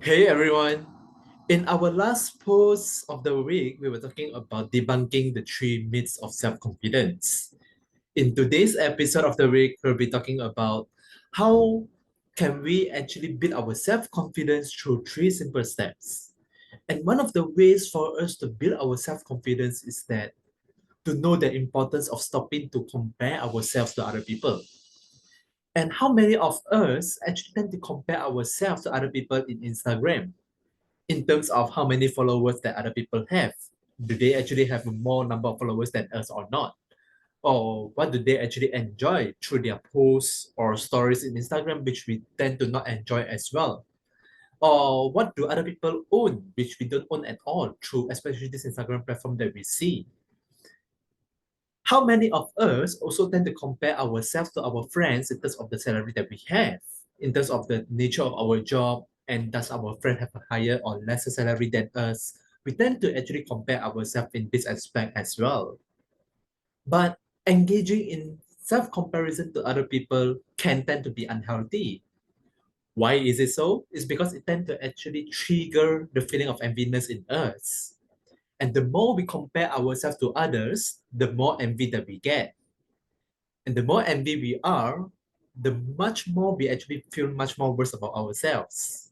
Hey everyone! In our last post of the week, we were talking about debunking the three myths of self-confidence. In today's episode of the week, we'll be talking about how can we actually build our self-confidence through three simple steps. And one of the ways for us to build our self-confidence is that to know the importance of stopping to compare ourselves to other people. And how many of us actually tend to compare ourselves to other people in Instagram? In terms of how many followers that other people have. Do they actually have more number of followers than us or not? Or what do they actually enjoy through their posts or stories in Instagram, which we tend to not enjoy as well? Or what do other people own, which we don't own at all through especially this Instagram platform that we see? How many of us also tend to compare ourselves to our friends in terms of the salary that we have, in terms of the nature of our job, and does our friend have a higher or lesser salary than us? We tend to actually compare ourselves in this aspect as well. But engaging in self-comparison to other people can tend to be unhealthy. Why is it so? It's because it tends to actually trigger the feeling of enviness in us. And the more we compare ourselves to others, the more envy that we get. And the more envy we are, the much more we actually feel much more worse about ourselves.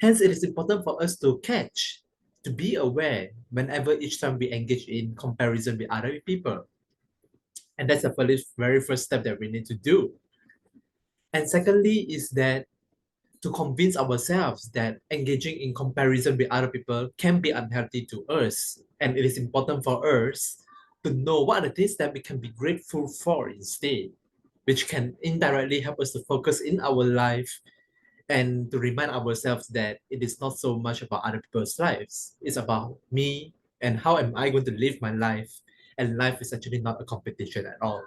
Hence, it is important for us to catch, to be aware whenever each time we engage in comparison with other people. And that's the very first step that we need to do. And secondly, is that to convince ourselves that engaging in comparison with other people can be unhealthy to us. And it is important for us to know what are the things that we can be grateful for instead, which can indirectly help us to focus in our life and to remind ourselves that it is not so much about other people's lives. It's about me and how am I going to live my life. And life is actually not a competition at all.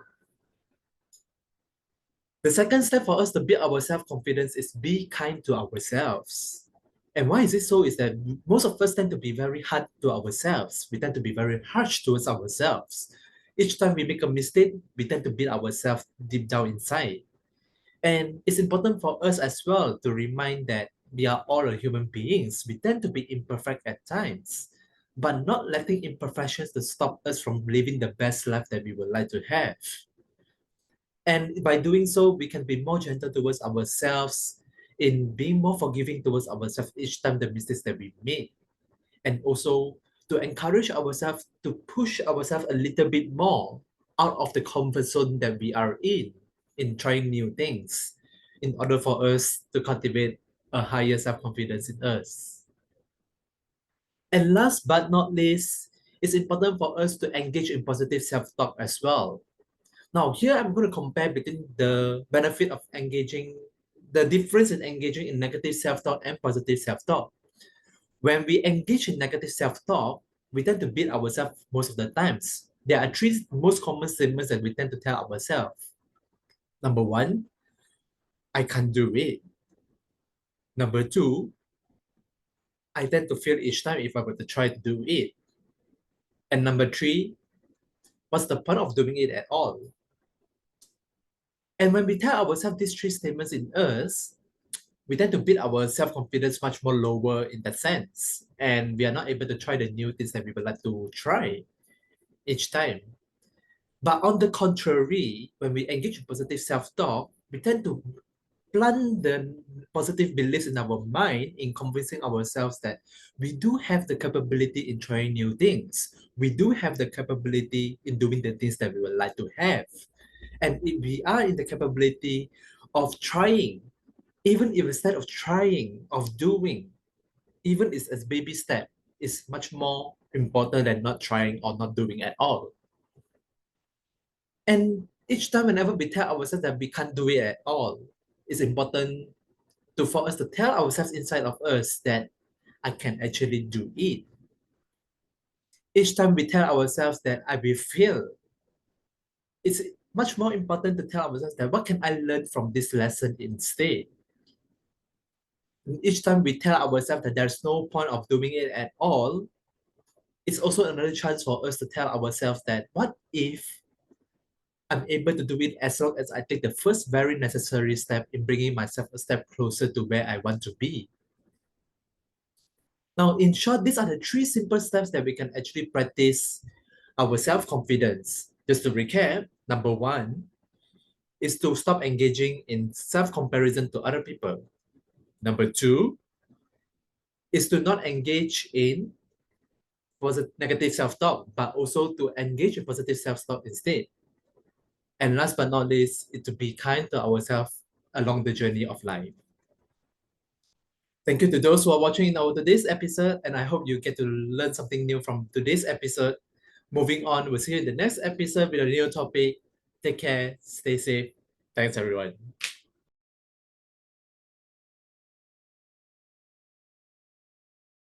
The second step for us to build our self-confidence is be kind to ourselves. And why is it so? Is that most of us tend to be very hard to ourselves. We tend to be very harsh towards ourselves. Each time we make a mistake, we tend to beat ourselves deep down inside. And it's important for us as well to remind that we are all human beings. We tend to be imperfect at times, but not letting imperfections to stop us from living the best life that we would like to have. And by doing so, we can be more gentle towards ourselves, in being more forgiving towards ourselves each time the mistakes that we make. And also to encourage ourselves to push ourselves a little bit more out of the comfort zone that we are in trying new things, in order for us to cultivate a higher self-confidence in us. And last but not least, it's important for us to engage in positive self-talk as well. Now, here I'm going to compare between the benefit of engaging, the difference in engaging in negative self-talk and positive self-talk. When we engage in negative self-talk, we tend to beat ourselves most of the times. There are three most common statements that we tend to tell ourselves. Number one, I can't do it. Number two, I tend to fail each time if I were to try to do it. And number three, what's the point of doing it at all? And when we tell ourselves these three statements in us, we tend to build our self-confidence much more lower in that sense. And we are not able to try the new things that we would like to try each time. But on the contrary, when we engage in positive self-talk, we tend to plant the positive beliefs in our mind in convincing ourselves that we do have the capability in trying new things. We do have the capability in doing the things that we would like to have. And if we are in the capability of trying, even if instead of trying, of doing, even it's a baby step, is much more important than not trying or not doing at all. And each time whenever we tell ourselves that we can't do it at all, it's important for us to tell ourselves inside of us that I can actually do it. Each time we tell ourselves that I will fail, it's much more important to tell ourselves that what can I learn from this lesson instead? And each time we tell ourselves that there's no point of doing it at all, it's also another chance for us to tell ourselves that what if I'm able to do it as long as I take the first very necessary step in bringing myself a step closer to where I want to be. Now, in short, these are the 3 simple steps that we can actually practice our self-confidence. Just to recap, number 1 is to stop engaging in self-comparison to other people. Number 2 is to not engage in negative self-talk, but also to engage in positive self-talk instead. And last but not least, is to be kind to ourselves along the journey of life. Thank you to those who are watching in our today's episode, and I hope you get to learn something new from today's episode. Moving on, we'll see you in the next episode with a new topic. Take care, stay safe. Thanks, everyone.